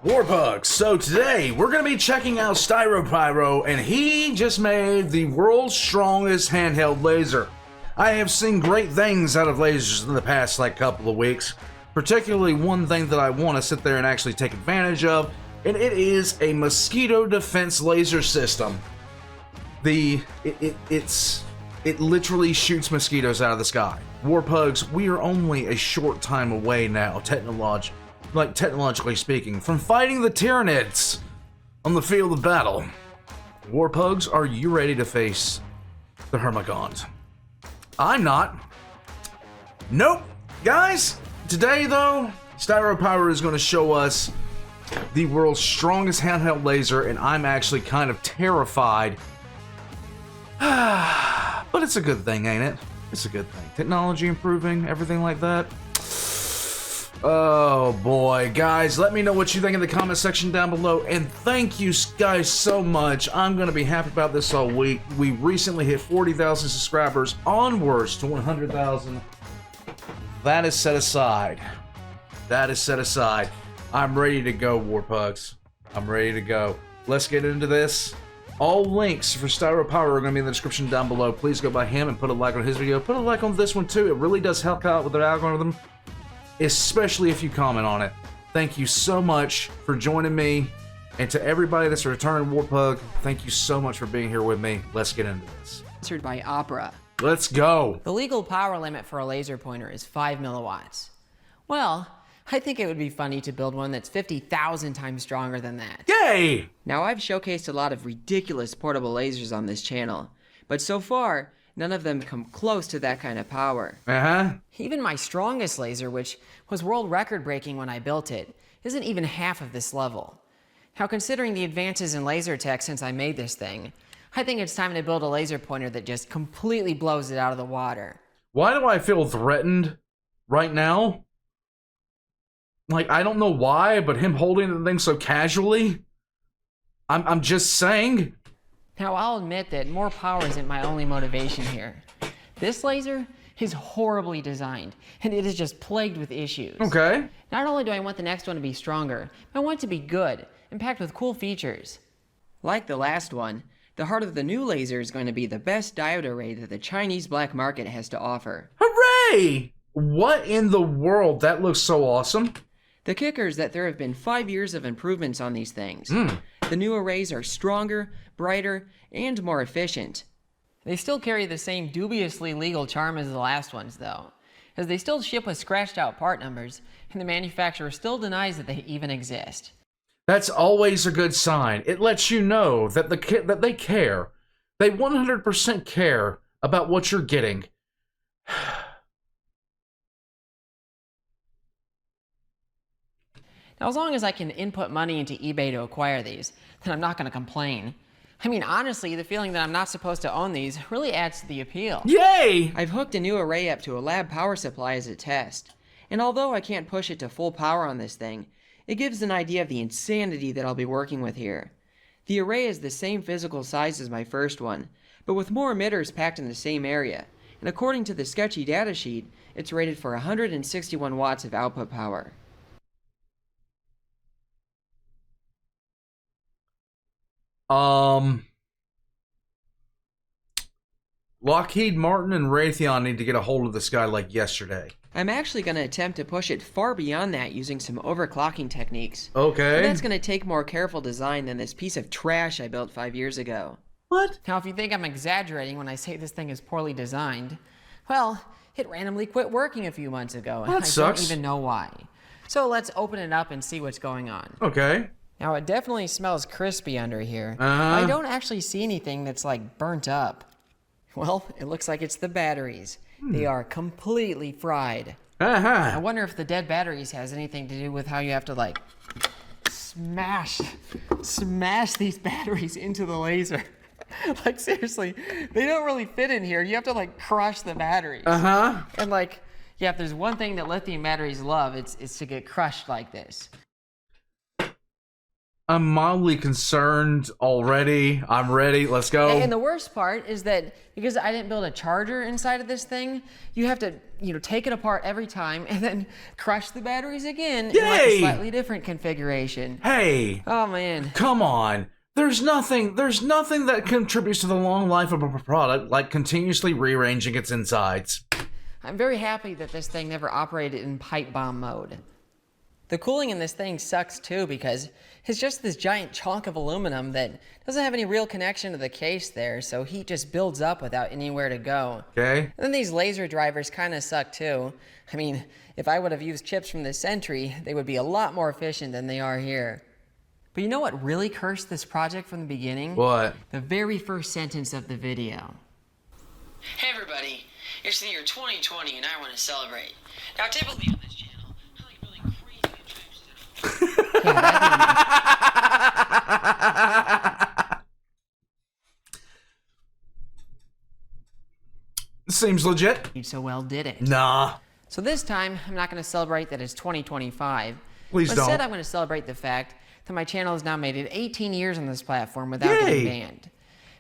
Warbugs. So today we're going to be checking out Styropyro, and he just made the world's strongest handheld laser. I have seen great things out of lasers in the past couple of weeks, particularly one thing that I want to sit there and actually take advantage of, and it is a mosquito defense laser system. It literally shoots mosquitoes out of the sky. Warpugs, we are only a short time away now, technologically speaking, from fighting the Tyranids on the field of battle. Warpugs, are you ready to face the Hermagons? I'm not. Nope. Guys, today though, Styropyro is going to show us the world's strongest handheld laser, and I'm actually kind of terrified. But it's a good thing, ain't it? It's a good thing. Technology improving, everything like that. Oh boy, guys, let me know what you think in the comment section down below, and thank you guys so much. I'm gonna be happy about this all week. We recently hit 40,000 subscribers, onwards to 100,000. That is set aside. That is set aside. I'm ready to go, Warpugs. I'm ready to go. Let's get into this. All links for Styropyro are going to be in the description down below. Please go by him and put a like on his video. Put a like on this one too. It really does help out with their algorithm, especially if you comment on it. Thank you so much for joining me. And to everybody that's a returning Warpug, thank you so much for being here with me. Let's get into this. Sponsored by Opera. Let's go. The legal power limit for a laser pointer is 5 milliwatts. Well, I think it would be funny to build one that's 50,000 times stronger than that. Yay! Now, I've showcased a lot of ridiculous portable lasers on this channel, but so far, none of them come close to that kind of power. Even my strongest laser, which was world record breaking when I built it, isn't even half of this level. Now, considering the advances in laser tech since I made this thing, I think it's time to build a laser pointer that just completely blows it out of the water. Why do I feel threatened right now? I don't know why, but him holding the thing so casually, I'm just saying. Now, I'll admit that more power isn't my only motivation here. This laser is horribly designed, and it is just plagued with issues. Okay. Not only do I want the next one to be stronger, but I want it to be good and packed with cool features. Like the last one, the heart of the new laser is going to be the best diode array that the Chinese black market has to offer. Hooray! What in the world? That looks so awesome. The kicker is that there have been 5 years of improvements on these things. The new arrays are stronger, brighter, and more efficient. They still carry the same dubiously legal charm as the last ones, though, as they still ship with scratched out part numbers, and the manufacturer still denies that they even exist. That's always a good sign. It lets you know that that they care. They 100% care about what you're getting. Now, as long as I can input money into eBay to acquire these, then I'm not going to complain. I mean, honestly, the feeling that I'm not supposed to own these really adds to the appeal. Yay! I've hooked a new array up to a lab power supply as a test, and although I can't push it to full power on this thing, it gives an idea of the insanity that I'll be working with here. The array is the same physical size as my first one, but with more emitters packed in the same area, and according to the sketchy datasheet, it's rated for 161 watts of output power. Lockheed Martin and Raytheon need to get a hold of this guy like yesterday. I'm actually going to attempt to push it far beyond that using some overclocking techniques. Okay. But that's going to take more careful design than this piece of trash I built 5 years ago. What? Now, if you think I'm exaggerating when I say this thing is poorly designed, well, it randomly quit working a few months ago, and That sucks. I don't even know why. So let's open it up and see what's going on. Okay. Now, it definitely smells crispy under here. I don't actually see anything that's burnt up. Well, it looks like it's the batteries. They are completely fried. I wonder if the dead batteries has anything to do with how you have to smash these batteries into the laser. Seriously, they don't really fit in here. You have to crush the batteries. And yeah, if there's one thing that lithium batteries love, it's to get crushed like this. I'm mildly concerned already. I'm ready. Let's go. And the worst part is that because I didn't build a charger inside of this thing, you have to, take it apart every time and then crush the batteries again in like a slightly different configuration. Hey. Oh man. Come on. There's nothing that contributes to the long life of a product like continuously rearranging its insides. I'm very happy that this thing never operated in pipe bomb mode. The cooling in this thing sucks too because it's just this giant chunk of aluminum that doesn't have any real connection to the case there, so heat just builds up without anywhere to go. Okay. And then these laser drivers kind of suck too. I mean, if I would have used chips from the Sentry, they would be a lot more efficient than they are here. But you know what really cursed this project from the beginning? What? The very first sentence of the video. Hey everybody, it's the year 2020 and I want to celebrate. Now typically on this channel, I like really crazy Seems legit. So well, did it? Nah. So this time, I'm not going to celebrate that it's 2025. Please don't. Instead, I'm going to celebrate the fact that my channel has now made it 18 years on this platform without getting banned.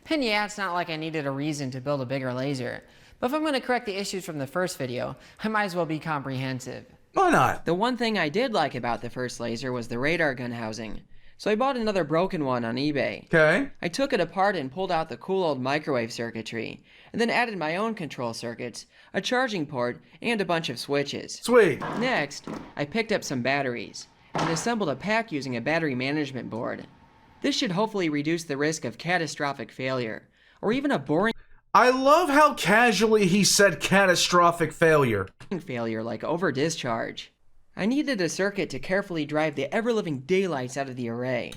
And yeah, it's not like I needed a reason to build a bigger laser. But if I'm going to correct the issues from the first video, I might as well be comprehensive. Why not? The one thing I did like about the first laser was the radar gun housing. So I bought another broken one on eBay. Okay. I took it apart and pulled out the cool old microwave circuitry, and then added my own control circuits, a charging port, and a bunch of switches. Sweet. Next, I picked up some batteries, and assembled a pack using a battery management board. This should hopefully reduce the risk of catastrophic failure, or even a boring I love how casually he said catastrophic failure. failure like over discharge. I needed a circuit to carefully drive the ever-living daylights out of the array.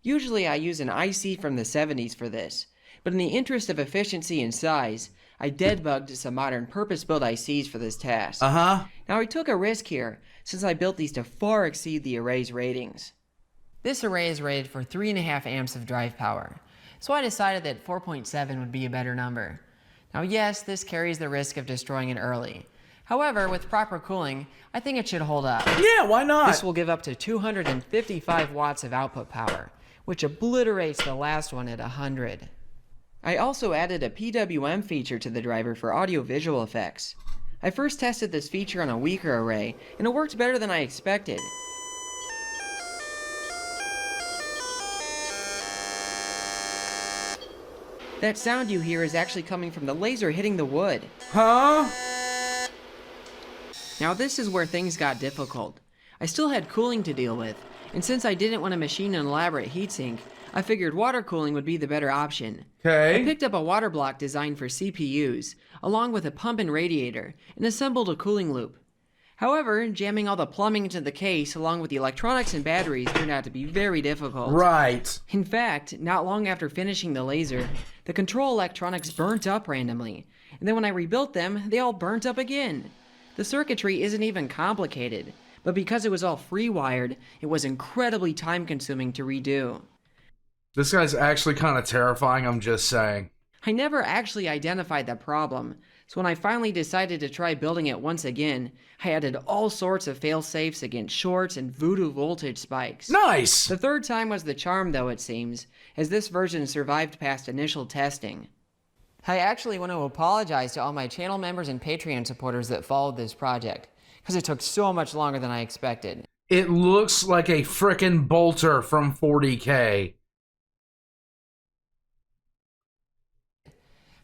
Usually I use an IC from the 70s for this, but in the interest of efficiency and size, I dead-bugged some modern purpose-built ICs for this task. Uh-huh. Now I took a risk here, since I built these to far exceed the array's ratings. This array is rated for 3.5 amps of drive power, so I decided that 4.7 would be a better number. Now yes, this carries the risk of destroying it early. However, with proper cooling, I think it should hold up. Yeah, why not? This will give up to 255 watts of output power, which obliterates the last one at 100. I also added a PWM feature to the driver for audio-visual effects. I first tested this feature on a weaker array, and it worked better than I expected. That sound you hear is actually coming from the laser hitting the wood. Huh? Now this is where things got difficult. I still had cooling to deal with, and since I didn't want to machine an elaborate heatsink, I figured water cooling would be the better option. Okay. I picked up a water block designed for CPUs, along with a pump and radiator, and assembled a cooling loop. However, jamming all the plumbing into the case along with the electronics and batteries turned out to be very difficult. Right. In fact, not long after finishing the laser, the control electronics burnt up randomly, and then when I rebuilt them, they all burnt up again. The circuitry isn't even complicated, but because it was all free-wired, it was incredibly time-consuming to redo. This guy's actually kind of terrifying, I'm just saying. I never actually identified the problem, so when I finally decided to try building it once again, I added all sorts of fail-safes against shorts and voodoo voltage spikes. Nice! The third time was the charm, though, it seems, as this version survived past initial testing. I actually want to apologize to all my channel members and Patreon supporters that followed this project, because it took so much longer than I expected. It looks like a frickin' bolter from 40K.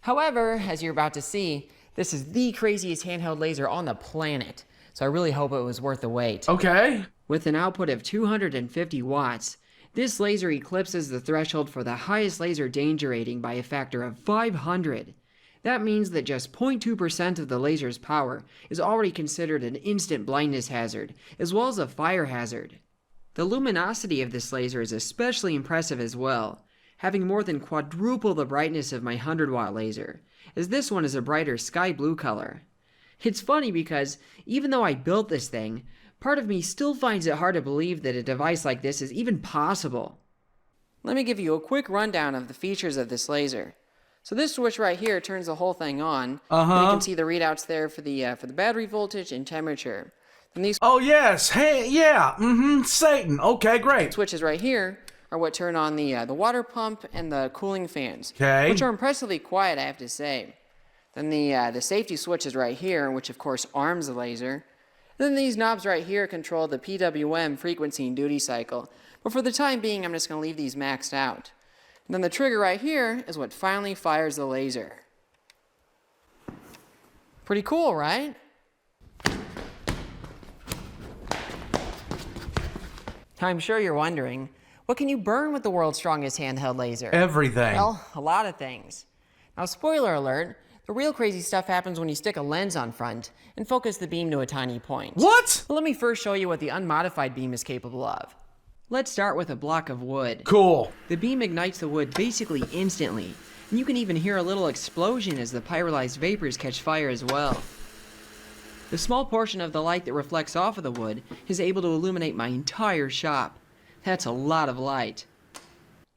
However, as you're about to see, this is the craziest handheld laser on the planet, so I really hope it was worth the wait. Okay. With an output of 250 watts, this laser eclipses the threshold for the highest laser danger rating by a factor of 500. That means that just 0.2% of the laser's power is already considered an instant blindness hazard, as well as a fire hazard. The luminosity of this laser is especially impressive as well, having more than quadruple the brightness of my 100-watt laser, as this one is a brighter sky blue color. It's funny because, even though I built this thing, part of me still finds it hard to believe that a device like this is even possible. Let me give you a quick rundown of the features of this laser. So this switch right here turns the whole thing on, and you can see the readouts there for the battery voltage and temperature. And these Oh yes, hey, yeah, Satan, okay, great. switches right here are what turn on the water pump and the cooling fans, Okay. which are impressively quiet, I have to say. Then the safety switch is right here, which of course arms the laser. Then these knobs right here control the PWM frequency and duty cycle. But for the time being, I'm just going to leave these maxed out. And then the trigger right here is what finally fires the laser. Pretty cool, right? I'm sure you're wondering, what can you burn with the world's strongest handheld laser? Everything. Well, a lot of things. Now, spoiler alert, the real crazy stuff happens when you stick a lens on front and focus the beam to a tiny point. What? But let me first show you what the unmodified beam is capable of. Let's start with a block of wood. Cool. The beam ignites the wood basically instantly, and you can even hear a little explosion as the pyrolyzed vapors catch fire as well. The small portion of the light that reflects off of the wood is able to illuminate my entire shop. That's a lot of light.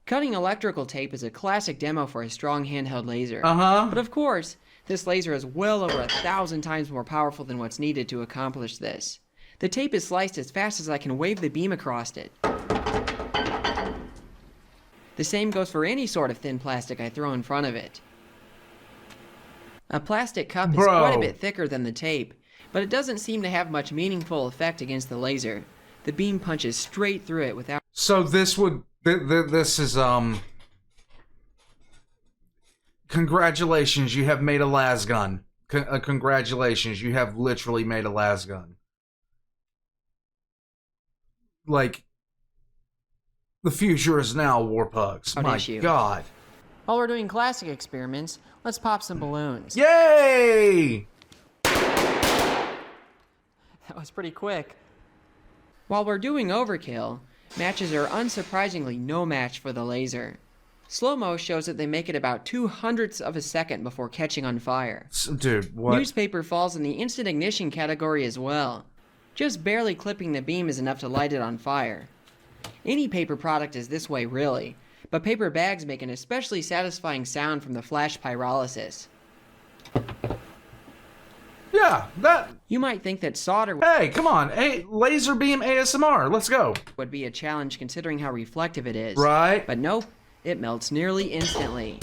Cutting electrical tape is a classic demo for a strong handheld laser. But of course, this laser is well over 1,000 times more powerful than what's needed to accomplish this. The tape is sliced as fast as I can wave the beam across it. The same goes for any sort of thin plastic I throw in front of it. A plastic cup is quite a bit thicker than the tape, but it doesn't seem to have much meaningful effect against the laser. The beam punches straight through it without... So this would... This is, Congratulations, you have made a las gun. Congratulations, you have literally made a las gun. Like... The future is now, Warpugs. My God. While we're doing classic experiments, let's pop some balloons. Yay! That was pretty quick. While we're doing overkill, matches are unsurprisingly no match for the laser. Slow-mo shows that they make it about 2/100ths of a second before catching on fire. Dude, what? Newspaper falls in the instant ignition category as well. Just barely clipping the beam is enough to light it on fire. Any paper product is this way, really, but paper bags make an especially satisfying sound from the flash pyrolysis. Yeah, that... You might think that solder... Hey, come on. Hey, laser beam ASMR. Let's go. ...would be a challenge considering how reflective it is. Right. But nope, it melts nearly instantly.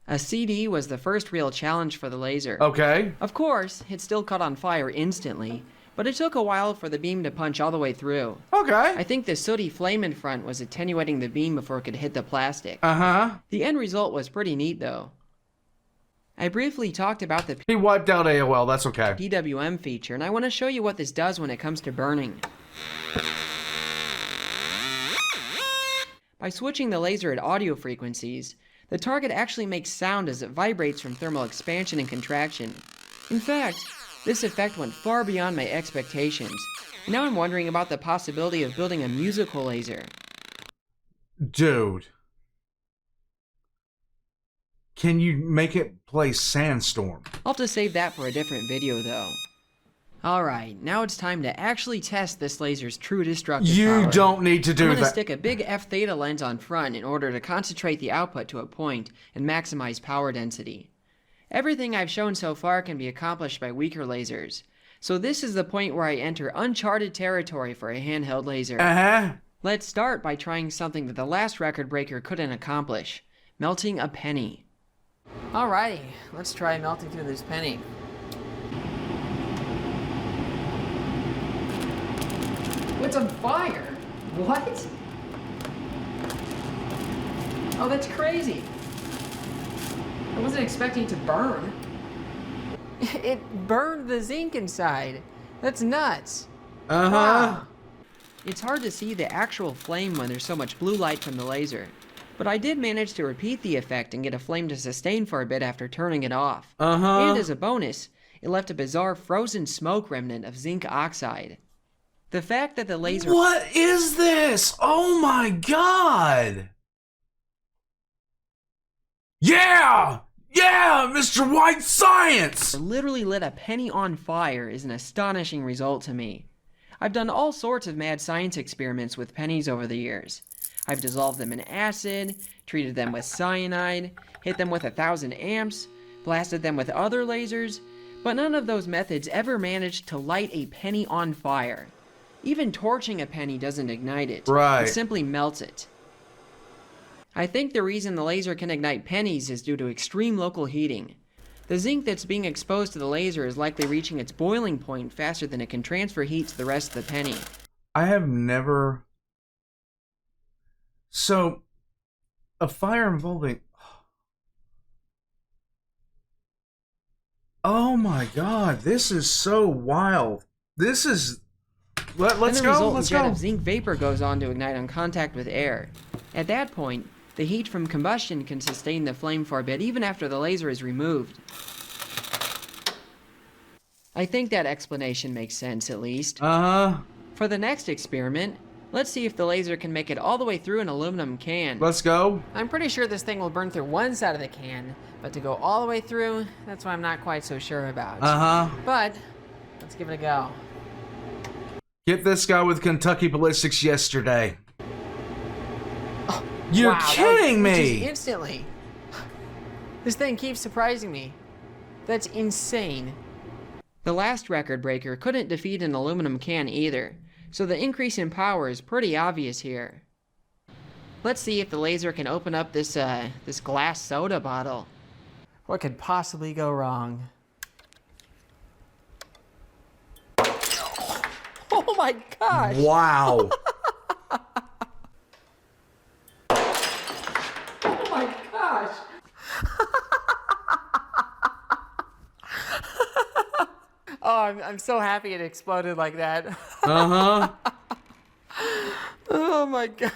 A CD was the first real challenge for the laser. Okay. Of course, it still caught on fire instantly, but it took a while for the beam to punch all the way through. Okay. I think the sooty flame in front was attenuating the beam before it could hit the plastic. Uh-huh. The end result was pretty neat, though. I briefly talked about the He wiped out AOL, that's okay. PWM feature, and I want to show you what this does when it comes to burning. By switching the laser at audio frequencies, the target actually makes sound as it vibrates from thermal expansion and contraction. In fact, this effect went far beyond my expectations, and now I'm wondering about the possibility of building a musical laser. Dude. Can you make it play Sandstorm? I'll have to save that for a different video, though. Alright, now it's time to actually test this laser's true destructive power. You don't need to do that. I'm gonna stick a big f-theta lens on front in order to concentrate the output to a point and maximize power density. Everything I've shown so far can be accomplished by weaker lasers, so this is the point where I enter uncharted territory for a handheld laser. Uh-huh. Let's start by trying something that the last record breaker couldn't accomplish, melting a penny. Alrighty, let's try melting through this penny. It's on fire! What? Oh, that's crazy. I wasn't expecting it to burn. It burned the zinc inside. That's nuts. Uh-huh. Wow. It's hard to see the actual flame when there's so much blue light from the laser, but I did manage to repeat the effect and get a flame to sustain for a bit after turning it off. Uh-huh. And as a bonus, it left a bizarre frozen smoke remnant of zinc oxide. The fact that the laser... What is this? Oh my God! Yeah! Yeah, Mr. White Science! ...literally lit a penny on fire is an astonishing result to me. I've done all sorts of mad science experiments with pennies over the years. I've dissolved them in acid, treated them with cyanide, hit them with 1,000 amps, blasted them with other lasers, but none of those methods ever managed to light a penny on fire. Even torching a penny doesn't ignite it. Right. It simply melts it. I think the reason the laser can ignite pennies is due to extreme local heating. The zinc that's being exposed to the laser is likely reaching its boiling point faster than it can transfer heat to the rest of the penny. I have never... So, a fire involving... Oh my god, this is so wild. This is... Let's go, let's go. A jet of zinc vapor goes on to ignite on contact with air. At that point, the heat from combustion can sustain the flame for a bit even after the laser is removed. I think that explanation makes sense, at least. For the next experiment, let's see if the laser can make it all the way through an aluminum can. Let's go. I'm pretty sure this thing will burn through one side of the can, but to go all the way through, that's what I'm not quite so sure about. But, let's give it a go. Get this guy with Kentucky ballistics yesterday. Oh, you're kidding me! Just instantly. This thing keeps surprising me. That's insane. The last record breaker couldn't defeat an aluminum can either, so the increase in power is pretty obvious here. Let's see if the laser can open up this glass soda bottle. What could possibly go wrong? Oh my gosh! Wow! Oh my gosh! Oh, I'm so happy it exploded like that. Oh my gosh.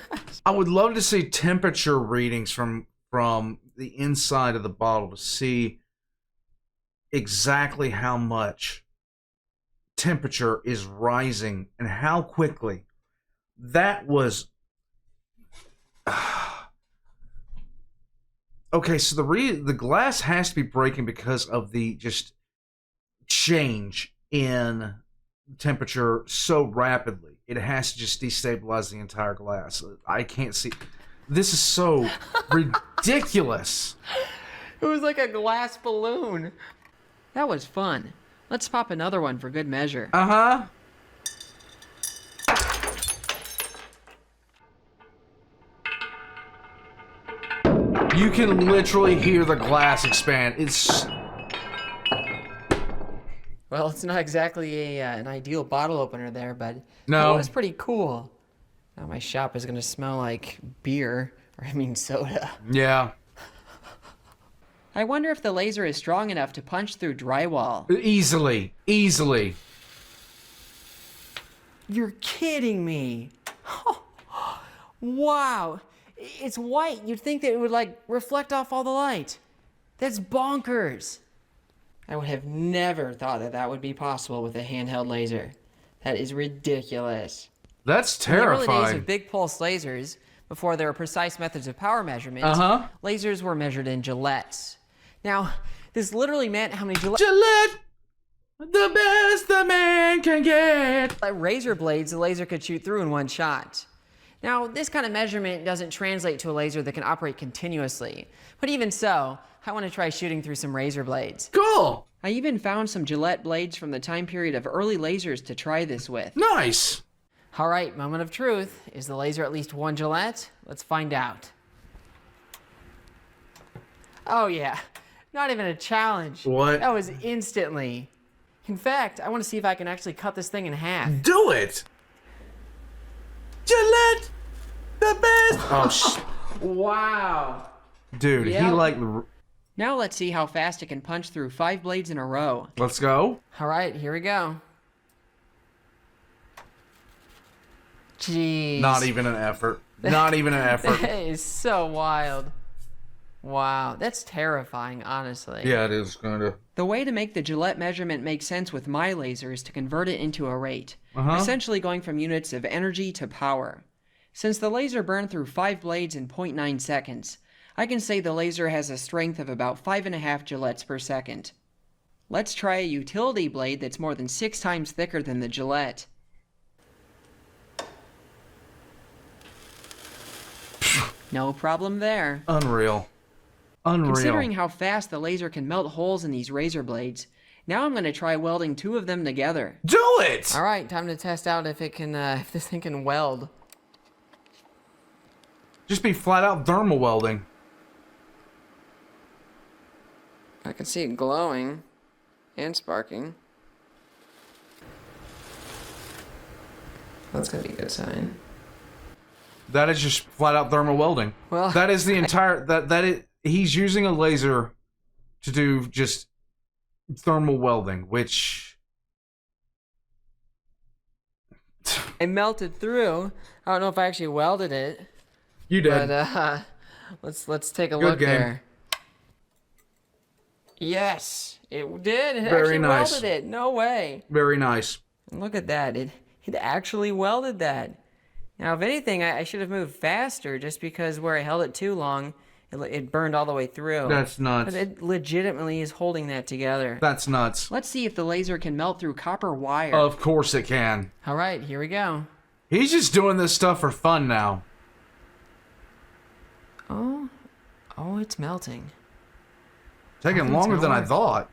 I would love to see temperature readings from the inside of the bottle to see exactly how much temperature is rising and how quickly. That was... Okay, so the glass has to be breaking because of the just change in temperature so rapidly. It has to just destabilize the entire glass. I can't see. This is so ridiculous. It was like a glass balloon. That was fun. Let's pop another one for good measure. You can literally hear the glass expand. It's... Well, it's not exactly an ideal bottle opener there, but no, it was pretty cool. Now my shop is going to smell like beer, or I mean soda. Yeah. I wonder if the laser is strong enough to punch through drywall. Easily. Easily. You're kidding me. Wow. It's white. You'd think that it would, like, reflect off all the light. That's bonkers. I would have never thought that that would be possible with a handheld laser. That is ridiculous. That's terrifying. In the early days of big pulse lasers, before there were precise methods of power measurement, lasers were measured in gillettes. Now, this literally meant how many Gillette! The best the man can get! razor blades the laser could shoot through in one shot. Now, this kind of measurement doesn't translate to a laser that can operate continuously. But even so, I want to try shooting through some razor blades. Cool! I even found some Gillette blades from the time period of early lasers to try this with. Nice! All right, moment of truth. Is the laser at least one Gillette? Let's find out. Oh yeah, not even a challenge. What? That was instantly. In fact, I want to see if I can actually cut this thing in half. Do it! Gillette! The best! Oh, wow. Dude, Yep. he like... Now let's see how fast it can punch through 5 blades in a row. Let's go. All right, here we go. Jeez. Not even an effort. Not even an effort. That is so wild. Wow, that's terrifying, honestly. Yeah, it is kind of. The way to make the Gillette measurement make sense with my laser is to convert it into a rate, essentially going from units of energy to power. Since the laser burned through 5 blades in 0.9 seconds, I can say the laser has a strength of about 5.5 Gillettes per second. Let's try a utility blade that's more than 6 times thicker than the Gillette. No problem there. Unreal. Unreal. Considering how fast the laser can melt holes in these razor blades, Now I'm going to try welding 2 of them together. Do it! All right, time to test out if it can, if this thing can weld. Just be flat out thermal welding. I can see it glowing and sparking. That's gonna be a good sign. That is just flat out thermal welding. Well, that is the entire he's using a laser to do just thermal welding, which it melted through. I don't know if I actually welded it. You did. But let's take a Good look game. there. Yes, it did. It Very actually nice. welded it. No way. Very nice. Look at that. It actually welded that. Now, if anything, I should have moved faster just because where I held it too long, it burned all the way through. That's nuts. But it legitimately is holding that together. That's nuts. Let's see if the laser can melt through copper wire. Of course it can. All right, here we go. He's just doing this stuff for fun now. Oh, it's melting. Taking longer than I thought.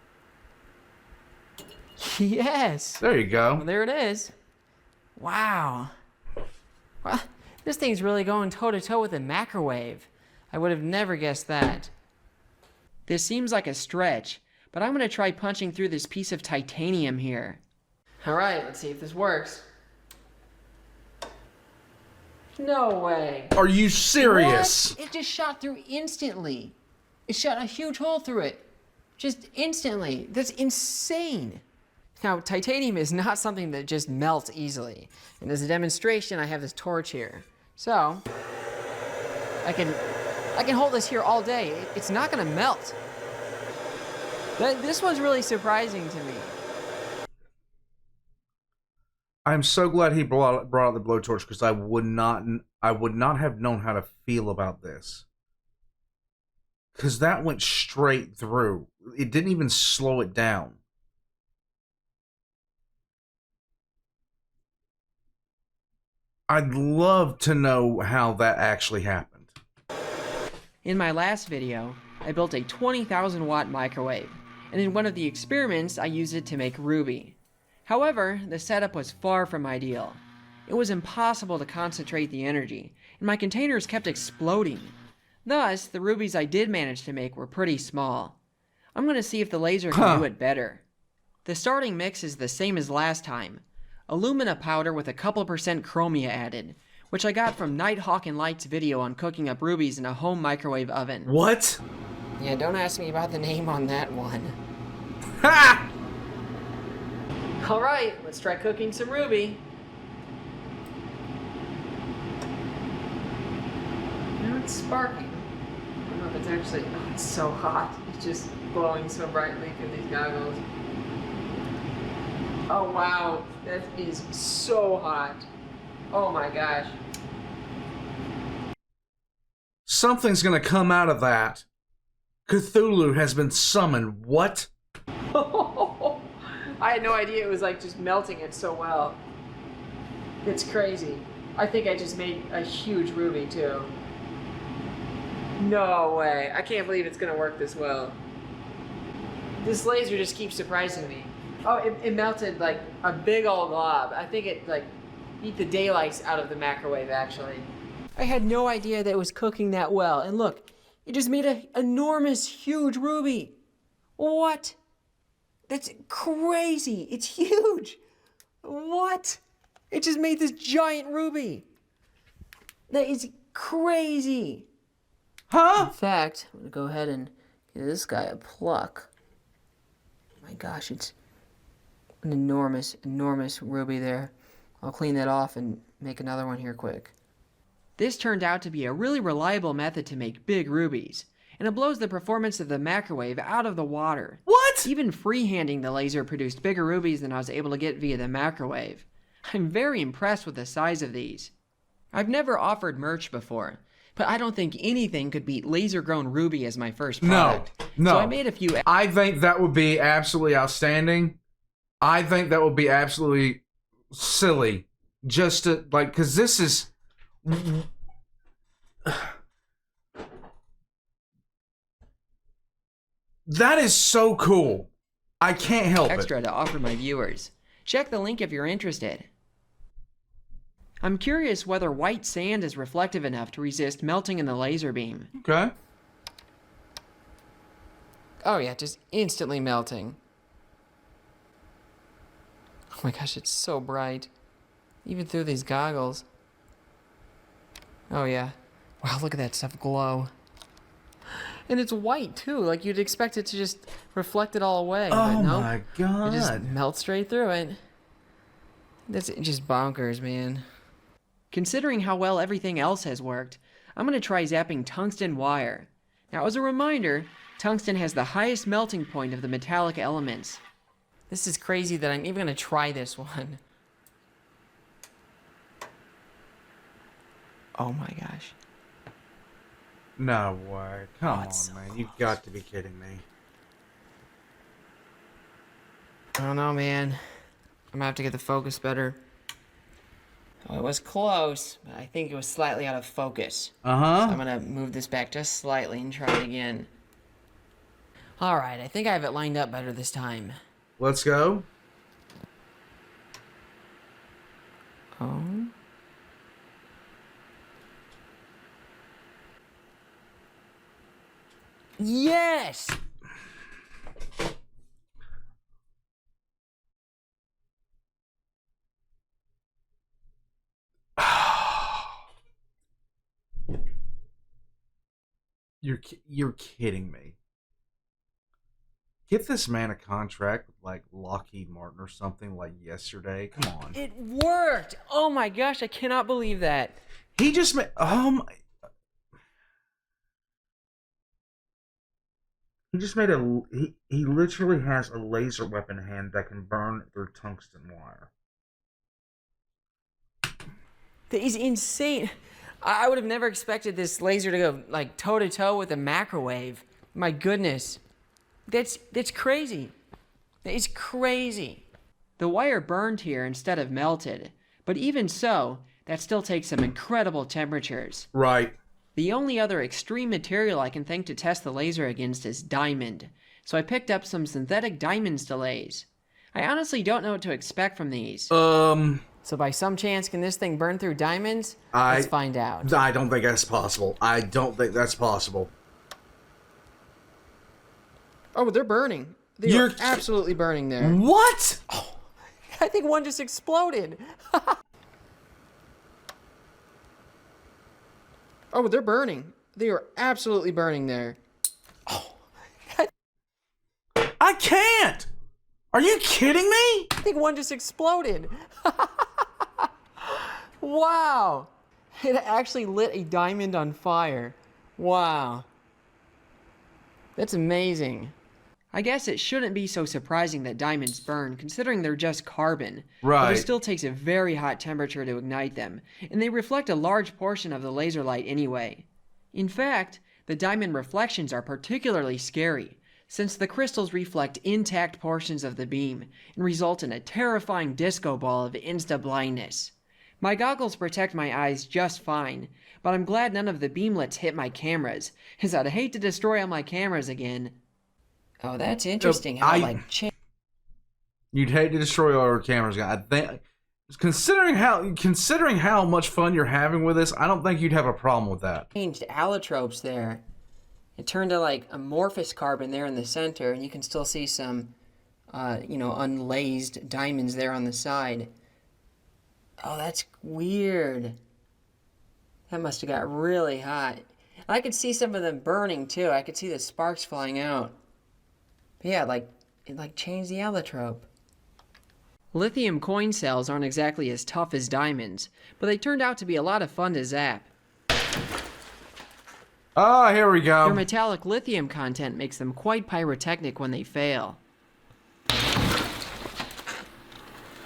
Yes. There you go. Well, there it is. Wow. Well, this thing's really going toe-to-toe with a microwave. I would have never guessed that. This seems like a stretch, but I'm going to try punching through this piece of titanium here. All right, let's see if this works. No way. Are you serious? What? It just shot through instantly. It shot a huge hole through it. Just instantly. That's insane. Now, titanium is not something that just melts easily. And as a demonstration, I have this torch here. So, I can hold this here all day. It's not gonna melt. This one's really surprising to me. I'm so glad he brought out the blowtorch, because I would not have known how to feel about this. Because that went straight through. It didn't even slow it down. I'd love to know how that actually happened. In my last video, I built a 20,000 watt microwave, and in one of the experiments, I used it to make ruby. However, the setup was far from ideal. It was impossible to concentrate the energy, and my containers kept exploding. Thus, the rubies I did manage to make were pretty small. I'm going to see if the laser can do it better. The starting mix is the same as last time. Alumina powder with a couple percent chromia added, which I got from Nighthawk and Light's video on cooking up rubies in a home microwave oven. What? Yeah, don't ask me about the name on that one. Ha! Alright, let's try cooking some ruby. Now it's sparking. I don't know if it's actually... Oh, it's so hot. It's just glowing so brightly through these goggles. Oh wow, that is so hot. Oh my gosh. Something's gonna come out of that. Cthulhu has been summoned. What? I had no idea it was like just melting it so well. It's crazy. I think I just made a huge ruby too. No way. I can't believe it's gonna work this well. This laser just keeps surprising me. Oh, it melted like a big old glob. I think it like beat the daylights out of the microwave actually. I had no idea that it was cooking that well. And look, it just made an enormous, huge ruby. What? That's crazy. It's huge. What? It just made this giant ruby. That is crazy. Huh? In fact, I'm gonna go ahead and give this guy a pluck. Oh my gosh, it's an enormous, enormous ruby there. I'll clean that off and make another one here quick. This turned out to be a really reliable method to make big rubies, and it blows the performance of the microwave out of the water. What? Even freehanding the laser produced bigger rubies than I was able to get via the microwave. I'm very impressed with the size of these. I've never offered merch before, but I don't think anything could beat laser-grown ruby as my first product. No. So I made a few... I think that would be absolutely outstanding. I think that would be absolutely silly. Just to, like, because this is... That is so cool. I can't help extra it. to offer my viewers. Check the link if you're interested. I'm curious whether white sand is reflective enough to resist melting in the laser beam. Okay. Oh yeah, just instantly melting. Oh my gosh, it's so bright. Even through these goggles. Oh yeah. Wow, look at that stuff glow. And it's white too, like you'd expect it to just reflect it all away. Oh but no, my god. it just melts straight through it. That's just bonkers, man. Considering how well everything else has worked, I'm going to try zapping tungsten wire. Now, as a reminder, tungsten has the highest melting point of the metallic elements. This is crazy that I'm even going to try this one. Oh my gosh. No way. Come on, so man. You've got to be kidding me. I don't know, man. I'm gonna have to get the focus better. Oh, it was close, but I think it was slightly out of focus. Uh-huh. So I'm gonna move this back just slightly and try it again. Alright, I think I have it lined up better this time. Let's go. Oh. Yes! You're kidding me. Get this man a contract with like Lockheed Martin or something like yesterday. Come on. It worked! Oh my gosh, I cannot believe that. He just made he just made he literally has a laser weapon hand that can burn through tungsten wire. That is insane. I would have never expected this laser to go like toe to toe with a microwave. My goodness. That's crazy. It's crazy. The wire burned here instead of melted, but even so, that still takes some incredible temperatures. Right. The only other extreme material I can think to test the laser against is diamond, so I picked up some synthetic diamond stillays. I honestly don't know what to expect from these. So by some chance, can this thing burn through diamonds? Let's find out. I don't think that's possible. I don't think that's possible. Oh, they're burning. They're absolutely burning there. What? Oh, I think one just exploded. Oh, they're burning. They are absolutely burning there. Oh, I can't! Are you kidding me? I think one just exploded. Wow. It actually lit a diamond on fire. Wow. That's amazing. I guess it shouldn't be so surprising that diamonds burn, considering they're just carbon. Right. But it still takes a very hot temperature to ignite them, and they reflect a large portion of the laser light anyway. In fact, the diamond reflections are particularly scary, since the crystals reflect intact portions of the beam and result in a terrifying disco ball of insta-blindness. My goggles protect my eyes just fine, but I'm glad none of the beamlets hit my cameras, as I'd hate to destroy all my cameras again. Oh, that's interesting. You'd hate to destroy all your cameras, guy. I think, considering how much fun you're having with this, I don't think you'd have a problem with that. Changed allotropes there. It turned to like amorphous carbon there in the center, and you can still see some, unlazed diamonds there on the side. Oh, that's weird. That must have got really hot. I could see some of them burning too. I could see the sparks flying out. But yeah, it changed the allotrope. Lithium coin cells aren't exactly as tough as diamonds, but they turned out to be a lot of fun to zap. Ah, here we go. Their metallic lithium content makes them quite pyrotechnic when they fail.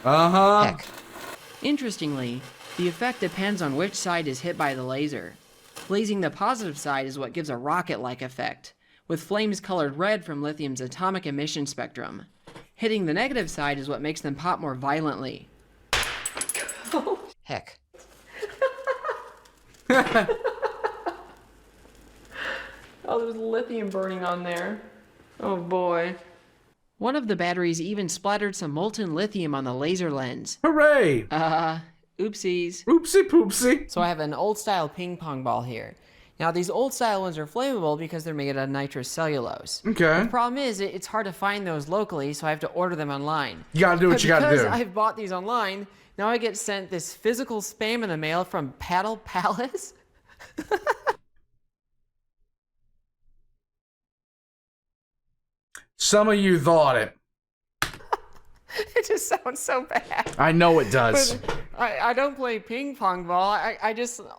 Uh-huh. Heck. Interestingly, the effect depends on which side is hit by the laser. Blazing the positive side is what gives a rocket-like effect, with flames colored red from lithium's atomic emission spectrum. Hitting the negative side is what makes them pop more violently. Heck. Oh, there's lithium burning on there. Oh boy. One of the batteries even splattered some molten lithium on the laser lens. Hooray! Oopsies. Oopsie poopsie. So I have an old style ping pong ball here. Now these old style ones are flammable because they're made out of nitrous cellulose. Okay. The problem is it's hard to find those locally, so I have to order them online. You gotta do what you gotta do. Because I've bought these online, now I get sent this physical spam in the mail from Paddle Palace. Some of you thought it. It just sounds so bad. I know it does. But I don't play ping pong ball.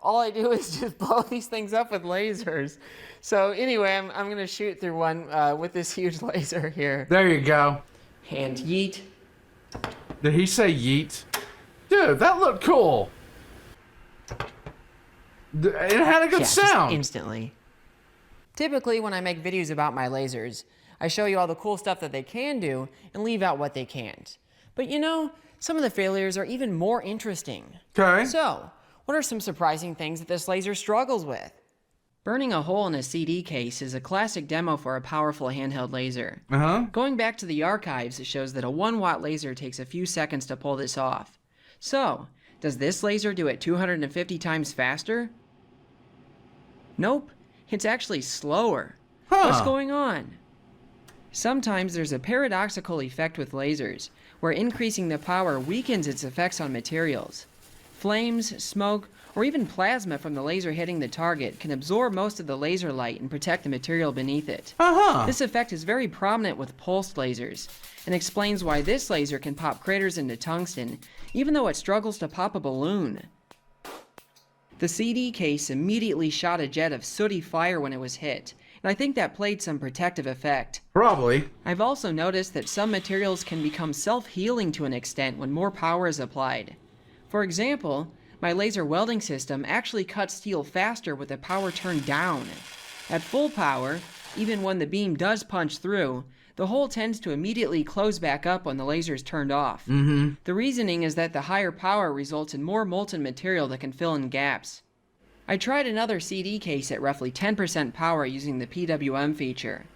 All I do is just blow these things up with lasers. So anyway, I'm gonna shoot through one with this huge laser here. There you go. And yeet. Did he say yeet? Dude, that looked cool. It had a good sound. Just instantly. Typically, when I make videos about my lasers, I show you all the cool stuff that they can do and leave out what they can't. But you know, some of the failures are even more interesting. Okay. So, what are some surprising things that this laser struggles with? Burning a hole in a CD case is a classic demo for a powerful handheld laser. Going back to the archives, it shows that a 1-watt laser takes a few seconds to pull this off. So, does this laser do it 250 times faster? Nope, it's actually slower. What's going on? Sometimes there's a paradoxical effect with lasers, where increasing the power weakens its effects on materials. Flames, smoke, or even plasma from the laser hitting the target can absorb most of the laser light and protect the material beneath it. This effect is very prominent with pulsed lasers, and explains why this laser can pop craters into tungsten, even though it struggles to pop a balloon. The CD case immediately shot a jet of sooty fire when it was hit, and I think that played some protective effect. Probably. I've also noticed that some materials can become self-healing to an extent when more power is applied. For example, my laser welding system actually cuts steel faster with the power turned down. At full power, even when the beam does punch through, the hole tends to immediately close back up when the laser is turned off. The reasoning is that the higher power results in more molten material that can fill in gaps. I tried another CD case at roughly 10% power using the PWM feature.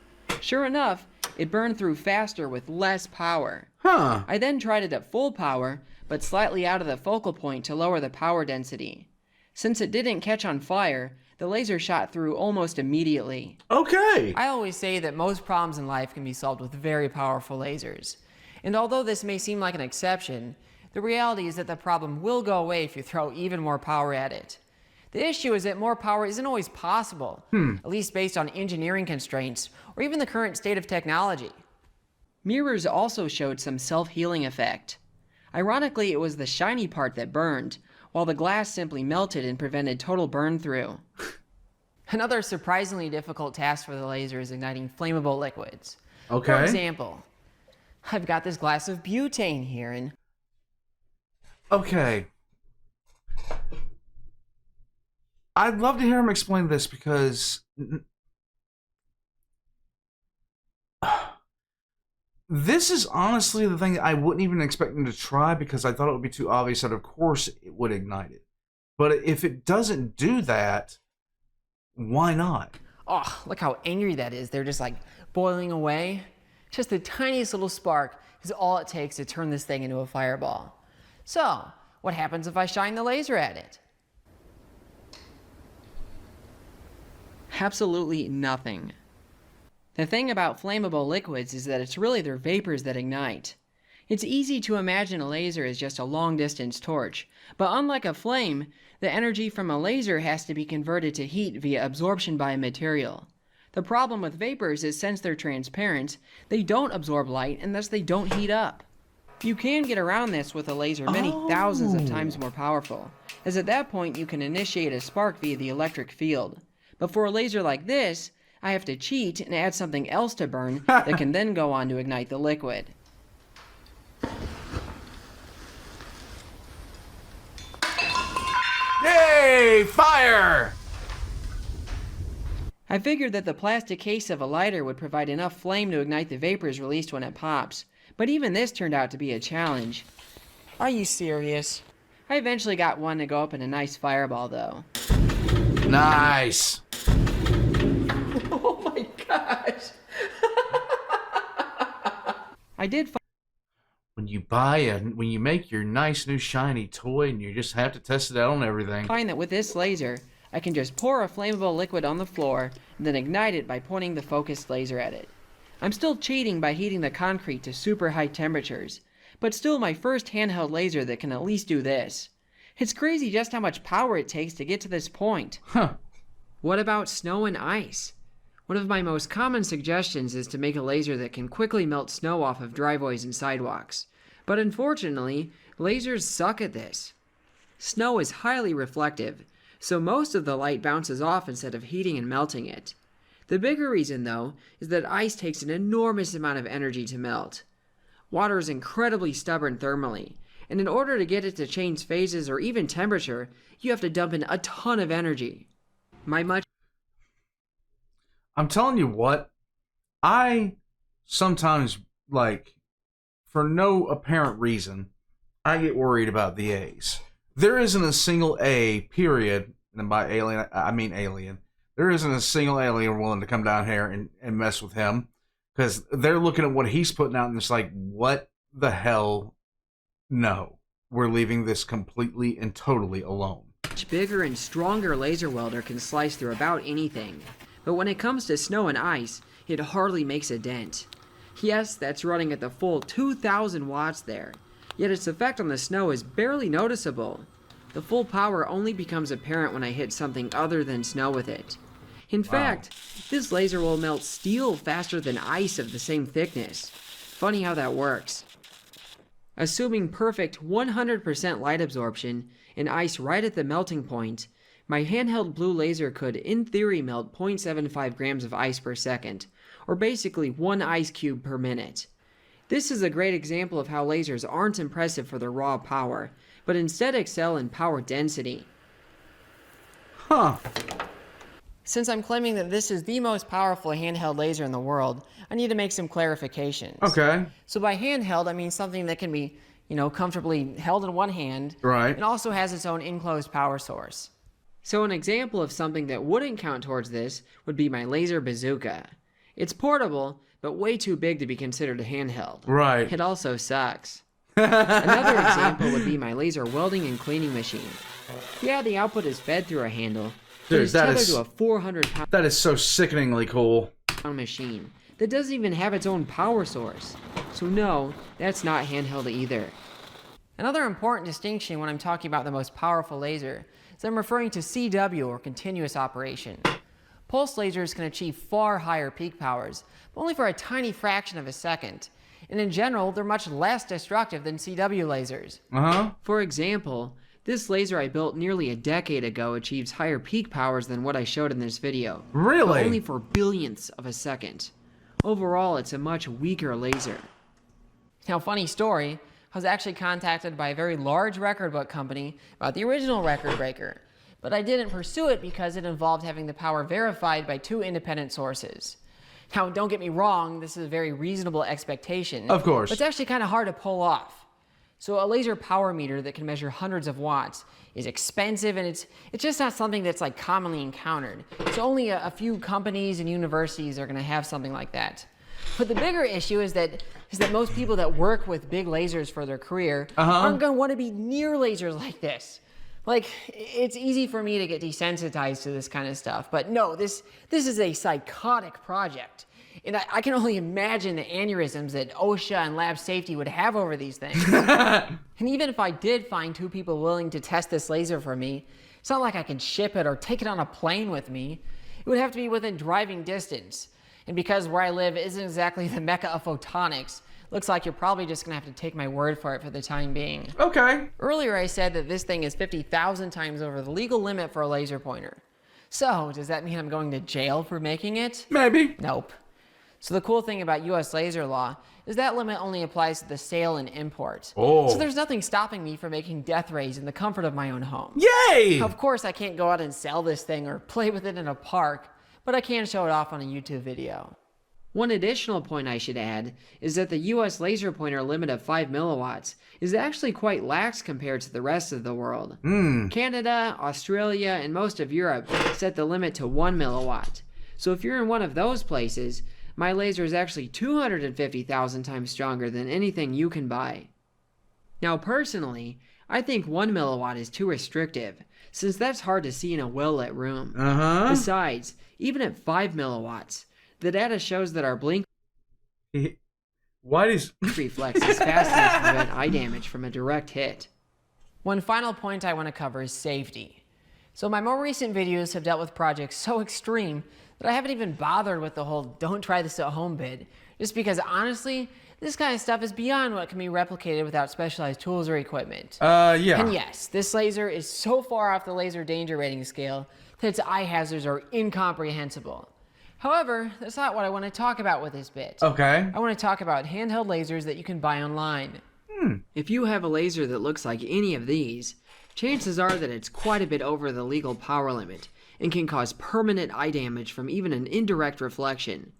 Sure enough, it burned through faster with less power. I then tried it at full power, but slightly out of the focal point to lower the power density. Since it didn't catch on fire, the laser shot through almost immediately. Okay. I always say that most problems in life can be solved with very powerful lasers. And although this may seem like an exception, the reality is that the problem will go away if you throw even more power at it. The issue is that more power isn't always possible, at least based on engineering constraints or even the current state of technology. Mirrors also showed some self-healing effect. Ironically, it was the shiny part that burned, while the glass simply melted and prevented total burn-through. Another surprisingly difficult task for the laser is igniting flammable liquids. Okay. For example, I've got this glass of butane here and... Okay. I'd love to hear him explain this because this is honestly the thing that I wouldn't even expect him to try because I thought it would be too obvious that of course it would ignite it. But if it doesn't do that, why not? Oh, look how angry that is. They're just like boiling away. Just the tiniest little spark is all it takes to turn this thing into a fireball. So, what happens if I shine the laser at it? Absolutely nothing. The thing about flammable liquids is that it's really their vapors that ignite. It's easy to imagine a laser as just a long-distance torch, but unlike a flame, the energy from a laser has to be converted to heat via absorption by a material. The problem with vapors is since they're transparent, they don't absorb light and thus they don't heat up. You can get around this with a laser many thousands of times more powerful, as at that point you can initiate a spark via the electric field. But for a laser like this, I have to cheat and add something else to burn that can then go on to ignite the liquid. Yay! Fire! I figured that the plastic case of a lighter would provide enough flame to ignite the vapors released when it pops, but even this turned out to be a challenge. Are you serious? I eventually got one to go up in a nice fireball though. Nice! Oh my gosh! I did When you make your nice new shiny toy and you just have to test it out on everything. find that with this laser, I can just pour a flammable liquid on the floor and then ignite it by pointing the focused laser at it. I'm still cheating by heating the concrete to super high temperatures, but still my first handheld laser that can at least do this. It's crazy just how much power it takes to get to this point. Huh. What about snow and ice? One of my most common suggestions is to make a laser that can quickly melt snow off of driveways and sidewalks. But unfortunately, lasers suck at this. Snow is highly reflective, so most of the light bounces off instead of heating and melting it. The bigger reason, though, is that ice takes an enormous amount of energy to melt. Water is incredibly stubborn thermally, and in order to get it to change phases or even temperature, you have to dump in a ton of energy. I'm telling you what, I sometimes, for no apparent reason, I get worried about the A's. There isn't a single A, period, and by alien, I mean alien. There isn't a single alien willing to come down here and mess with him, because they're looking at what he's putting out and it's like, what the hell? No, we're leaving this completely and totally alone. Much bigger and stronger laser welder can slice through about anything. But when it comes to snow and ice, it hardly makes a dent. Yes, that's running at the full 2,000 watts there, yet its effect on the snow is barely noticeable. The full power only becomes apparent when I hit something other than snow with it. In fact, this laser will melt steel faster than ice of the same thickness. Funny how that works. Assuming perfect 100% light absorption and ice right at the melting point, my handheld blue laser could, in theory, melt 0.75 grams of ice per second, or basically 1 ice cube per minute. This is a great example of how lasers aren't impressive for their raw power, but instead excel in power density. Huh. Since I'm claiming that this is the most powerful handheld laser in the world, I need to make some clarifications. Okay. So by handheld, I mean something that can be, comfortably held in one hand, Right. and also has its own enclosed power source. So an example of something that wouldn't count towards this would be my laser bazooka. It's portable, but way too big to be considered a handheld. Right. It also sucks. Another example would be my laser welding and cleaning machine. Yeah, the output is fed through a handle, but Dude, it's tethered is to a 400-pound that is so sickeningly cool. machine that doesn't even have its own power source. So no, that's not handheld either. Another important distinction when I'm talking about the most powerful laser is I'm referring to CW, or continuous operation. Pulse lasers can achieve far higher peak powers, but only for a tiny fraction of a second. And in general, they're much less destructive than CW lasers. For example, this laser I built nearly a decade ago achieves higher peak powers than what I showed in this video. Really? But only for billionths of a second. Overall, it's a much weaker laser. Now, funny story, I was actually contacted by a very large record book company about the original record breaker, but I didn't pursue it because it involved having the power verified by 2 independent sources. Now, don't get me wrong, this is a very reasonable expectation. Of course. But it's actually kind of hard to pull off. So a laser power meter that can measure hundreds of watts is expensive, and it's just not something that's commonly encountered. So only a few companies and universities are going to have something like that. But the bigger issue is that most people that work with big lasers for their career aren't going to want to be near lasers like this. It's easy for me to get desensitized to this kind of stuff, but no, this is a psychotic project. And I can only imagine the aneurysms that OSHA and lab safety would have over these things. And even if I did find 2 people willing to test this laser for me, it's not like I can ship it or take it on a plane with me. It would have to be within driving distance. And because where I live isn't exactly the mecca of photonics, looks like you're probably just going to have to take my word for it for the time being. Okay. Earlier I said that this thing is 50,000 times over the legal limit for a laser pointer. So, does that mean I'm going to jail for making it? Maybe. Nope. So the cool thing about US laser law is that limit only applies to the sale and import. Oh. So there's nothing stopping me from making death rays in the comfort of my own home. Yay! Of course I can't go out and sell this thing or play with it in a park, but I can show it off on a YouTube video. One additional point I should add is that the US laser pointer limit of 5 milliwatts is actually quite lax compared to the rest of the world. Canada, Australia, and most of Europe set the limit to 1 milliwatt. So if you're in one of those places, My laser is actually 250,000 times stronger than anything you can buy. Now personally, I think 1 milliwatt is too restrictive, since that's hard to see in a well-lit room. Besides, even at 5 milliwatts, the data shows that our blink reflex is fast enough to prevent eye damage from a direct hit. One final point I want to cover is safety. So my more recent videos have dealt with projects so extreme that I haven't even bothered with the whole don't try this at home bit, just because honestly, this kind of stuff is beyond what can be replicated without specialized tools or equipment. Yeah. And yes, this laser is so far off the laser danger rating scale that its eye hazards are incomprehensible. However, that's not what I want to talk about with this bit. Okay. I want to talk about handheld lasers that you can buy online. If you have a laser that looks like any of these, chances are that it's quite a bit over the legal power limit and can cause permanent eye damage from even an indirect reflection.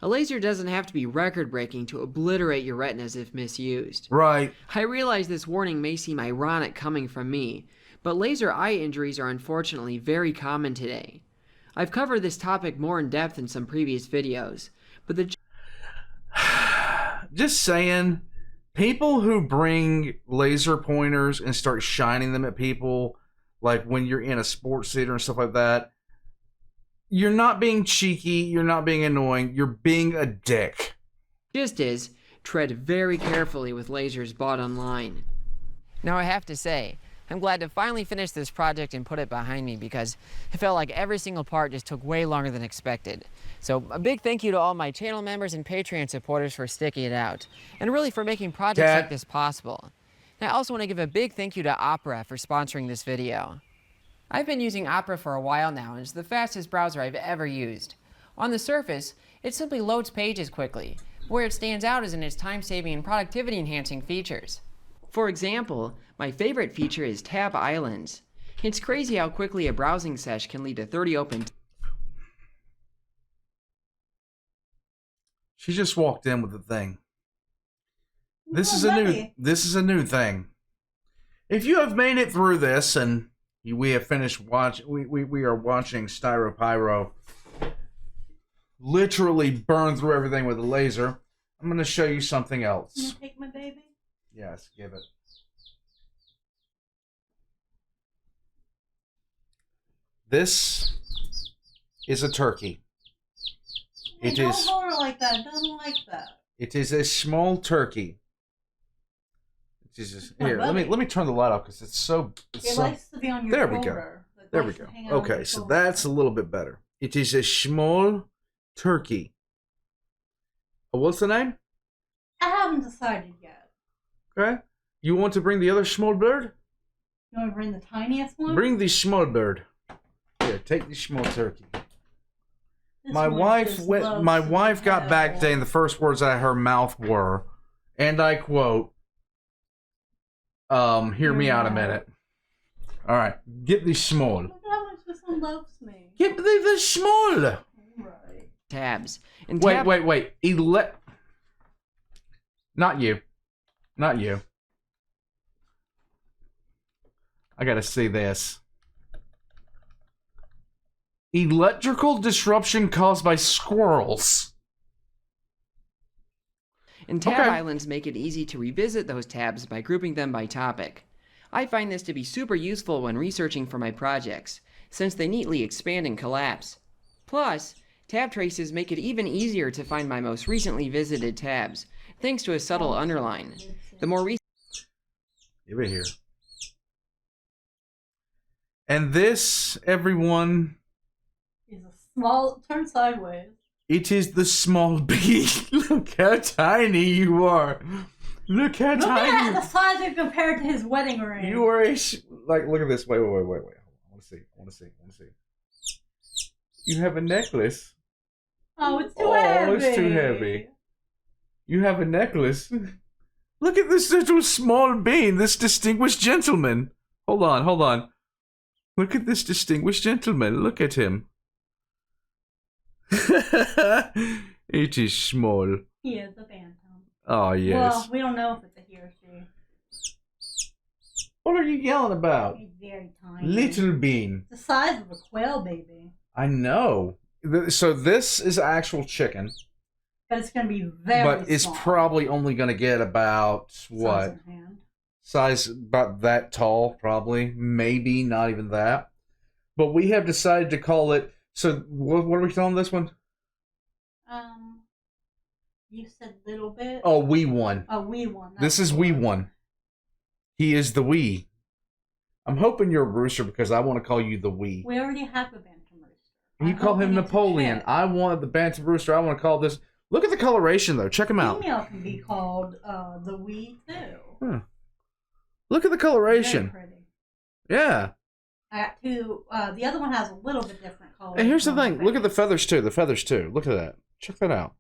A laser doesn't have to be record-breaking to obliterate your retinas if misused. Right. I realize this warning may seem ironic coming from me, but laser eye injuries are unfortunately very common today. I've covered this topic more in depth in some previous videos, but just saying, people who bring laser pointers and start shining them at people, like when you're in a sports theater and stuff like that, you're not being cheeky, you're not being annoying, you're being a dick. Just is, tread very carefully with lasers bought online. Now I have to say, I'm glad to finally finish this project and put it behind me because it felt like every single part just took way longer than expected. So a big thank you to all my channel members and Patreon supporters for sticking it out, and really for making projects like this possible. And I also want to give a big thank you to Opera for sponsoring this video. I've been using Opera for a while now, and it's the fastest browser I've ever used. On the surface, it simply loads pages quickly. Where it stands out is in its time-saving and productivity-enhancing features. For example, my favorite feature is Tab Islands. It's crazy how quickly a browsing sesh can lead to 30 open. She just walked in with the thing. This is a new thing. If you have made it through this and we have finished we are watching Styropyro literally burn through everything with a laser, I'm going to show you something else. Can you take my baby? Yes, give it. This is a turkey. Hey, don't hold her like that. Doesn't like that. It is a small turkey. Here, let me turn the light off because it's so. It likes to be on your shoulder. There we go. Okay, so that's a little bit better. It is a small turkey. What's the name? I haven't decided yet. Okay. You want to bring the other small bird? You want to bring the tiniest one? Bring the small bird. Here, take the small turkey. My wife got back today, and the first words out of her mouth were, and I quote, hear me out a minute. All right, get the small. Look how much this one loves me. Get the small. Right. Tabs. And wait. Not you. Not you. I gotta see this. Electrical disruption caused by squirrels. And tab islands make it easy to revisit those tabs by grouping them by topic. I find this to be super useful when researching for my projects, since they neatly expand and collapse. Plus, tab traces make it even easier to find my most recently visited tabs, thanks to a subtle underline. The more recent... Give it here. And this, everyone... is a small... Turn sideways. It is the small bee. Look how tiny you are. Look how tiny. Look at the size of compared to his wedding ring. You are a look at this. Wait. I want to see. You have a necklace. Oh, it's too heavy. Oh, it's too heavy. You have a necklace. Look at this little small bean. This distinguished gentleman. Hold on. Look at this distinguished gentleman. Look at him. It is small. He is a phantom. Oh, yes. Well, we don't know if it's a he or she. What are you yelling about? He's very tiny. Little bean. The size of a quail baby. I know. So this is actual chicken. But it's going to be very But it's small. probably only going to get about, what? Size in hand. Size about that tall, probably. Maybe not even that. But we have decided to call it... So, what are we calling this one? You said little bit. Oh, wee one. Oh, wee one. This is wee one. He is the wee. I'm hoping you're a rooster because I want to call you the wee. We already have a bantam rooster. You call him Napoleon. I want the bantam rooster. I want to call this... Look at the coloration, though. Check him out. Female can be called the wee, too. Huh. Look at the coloration. Very pretty. Yeah. I got two. The other one has a little bit different color. And here's the thing. Look at the feathers, too. The feathers, too. Look at that. Check that out.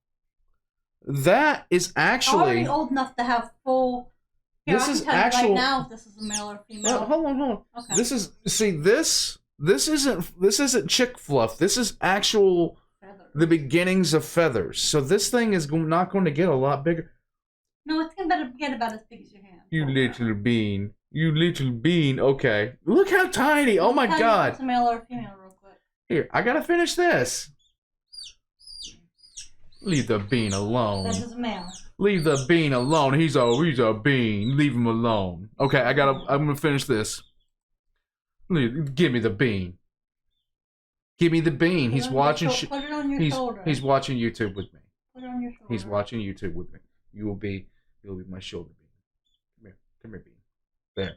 That is actually... already old enough to have full... Here, This I can is tell you actual... right now if this is a male or female. Hold on. Okay. This is... See, this isn't chick fluff. This is actual... Feathers. The beginnings of feathers. So this thing is not going to get a lot bigger. No, it's going to get about as big as your hand. You little bean. You little bean. Okay. Look how tiny. Oh my God. It's a male or female real quick. Here, I gotta finish this. Leave the bean alone. This is a male. Leave the bean alone. He's a bean. Leave him alone. Okay, I'm gonna finish this. Give me the bean. Give me the bean. He's watching. Put it on your shoulder. He's watching YouTube with me. Put it on your shoulder. He's watching YouTube with me. You'll be my shoulder bean. Come here, bean. There.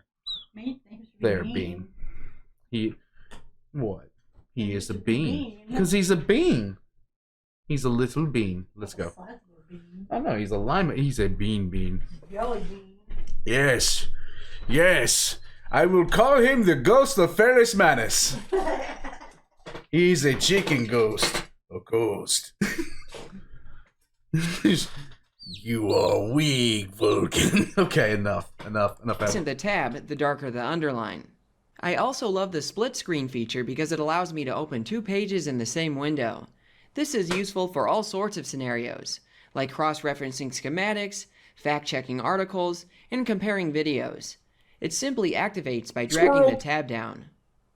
Me? Thanks for There, being bean. What? He is a He's a bean. bean. Because he's a bean. He's a little bean. Let's The go. size of a bean. Oh no, he's a lima. He's a bean. Jelly bean. Yes. Yes. I will call him the ghost of Ferris Manus. He's a chicken ghost. A ghost. You are weak, Vulcan. Okay, enough. Isn't the tab, the darker the underline. I also love the split screen feature because it allows me to open 2 pages in the same window. This is useful for all sorts of scenarios, like cross-referencing schematics, fact-checking articles, and comparing videos. It simply activates by dragging the tab down.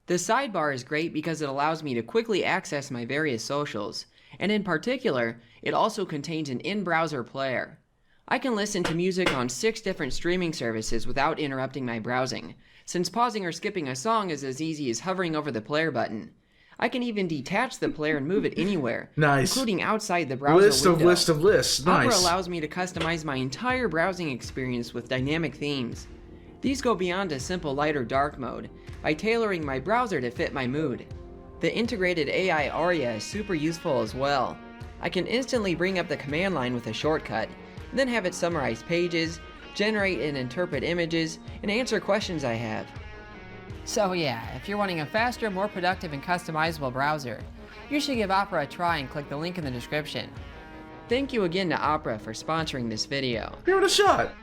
The sidebar is great because it allows me to quickly access my various socials, and in particular, it also contains an in-browser player. I can listen to music on 6 different streaming services without interrupting my browsing, since pausing or skipping a song is as easy as hovering over the player button. I can even detach the player and move it anywhere, Nice. including outside the browser window. List of lists. Nice. Opera allows me to customize my entire browsing experience with dynamic themes. These go beyond a simple light or dark mode by tailoring my browser to fit my mood. The integrated AI Aria is super useful as well. I can instantly bring up the command line with a shortcut, then have it summarize pages, generate and interpret images, and answer questions I have. So yeah, if you're wanting a faster, more productive, and customizable browser, you should give Opera a try and click the link in the description. Thank you again to Opera for sponsoring this video. Give it a shot.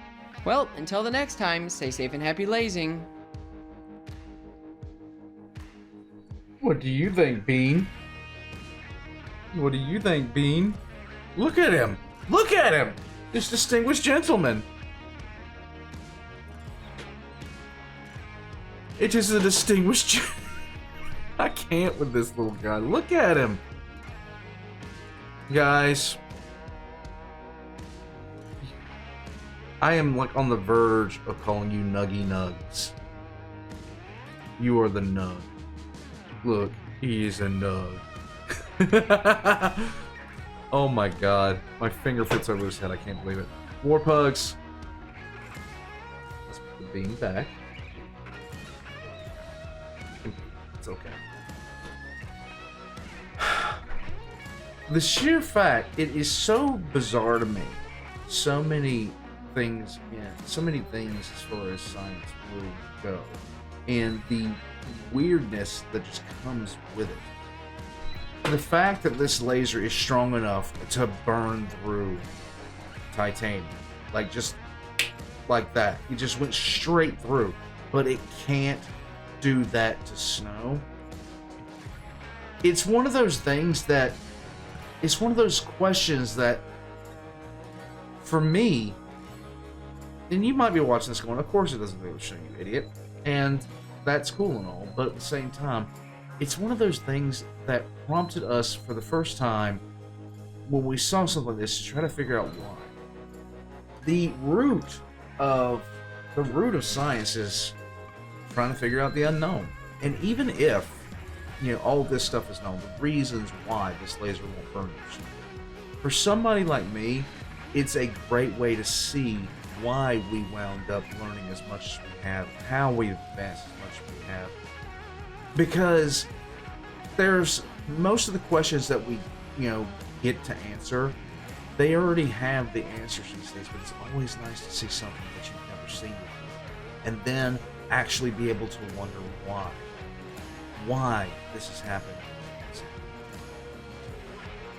Well, until the next time, stay safe and happy lazing. What do you think, Bean? What do you think, Bean? Look at him. Look at him. This distinguished gentleman. It is a distinguished... I can't with this little guy. Look at him. Guys. I am like on the verge of calling you Nuggy Nugs. You are the Nug. Look, he is a Nug. Oh my god. My finger fits over his head. I can't believe it. War Pugs. Let's put the bean back. It's okay. The sheer fact, it is so bizarre to me. So many things, so many things as far as science will go. And the weirdness that just comes with it. The fact that this laser is strong enough to burn through titanium. Like, just like that. It just went straight through. But it can't do that to snow. It's one of those things that... It's one of those questions that, for me, and you might be watching this going, of course it doesn't really show you, idiot. And that's cool and all, but at the same time, it's one of those things that prompted us for the first time, when we saw something like this, to try to figure out why. The root of science is trying to figure out the unknown. And even if, you know, all this stuff is known, the reasons why this laser won't burn you, for somebody like me, it's a great way to see why we wound up learning as much as we have, how we advanced as much as we have. Because there's most of the questions that we, you know, get to answer, they already have the answers these days, but it's always nice to see something that you've never seen before. And then actually be able to wonder why. Why this is happening.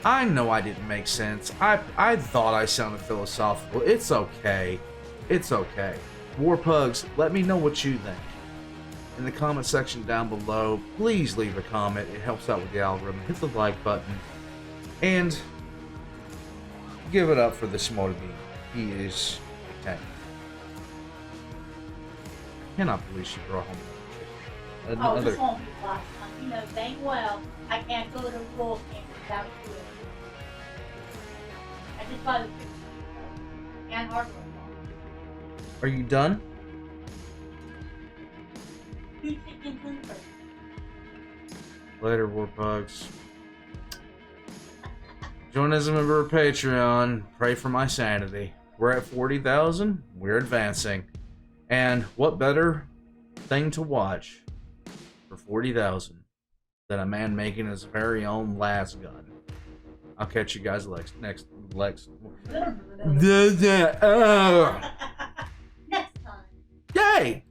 I know I didn't make sense. I thought I sounded philosophical. It's okay. It's okay. Warpugs, let me know what you think. In the comment section down below, please leave a comment. It helps out with the algorithm. Hit the like button. And give it up for the Smarty Bean. He is a tank. I cannot believe she brought home Oh, this won't be the last time. You know dang well I can't go to the rules camp without doing it. I just bought a picture. And hardware. Are you done? 2 chickens and 3. Later, Warpugs. Join as a member of Patreon. Pray for my sanity. We're at 40,000. We're advancing. And what better thing to watch for 40,000 than a man making his very own las gun? I'll catch you guys next. Next time. Yay!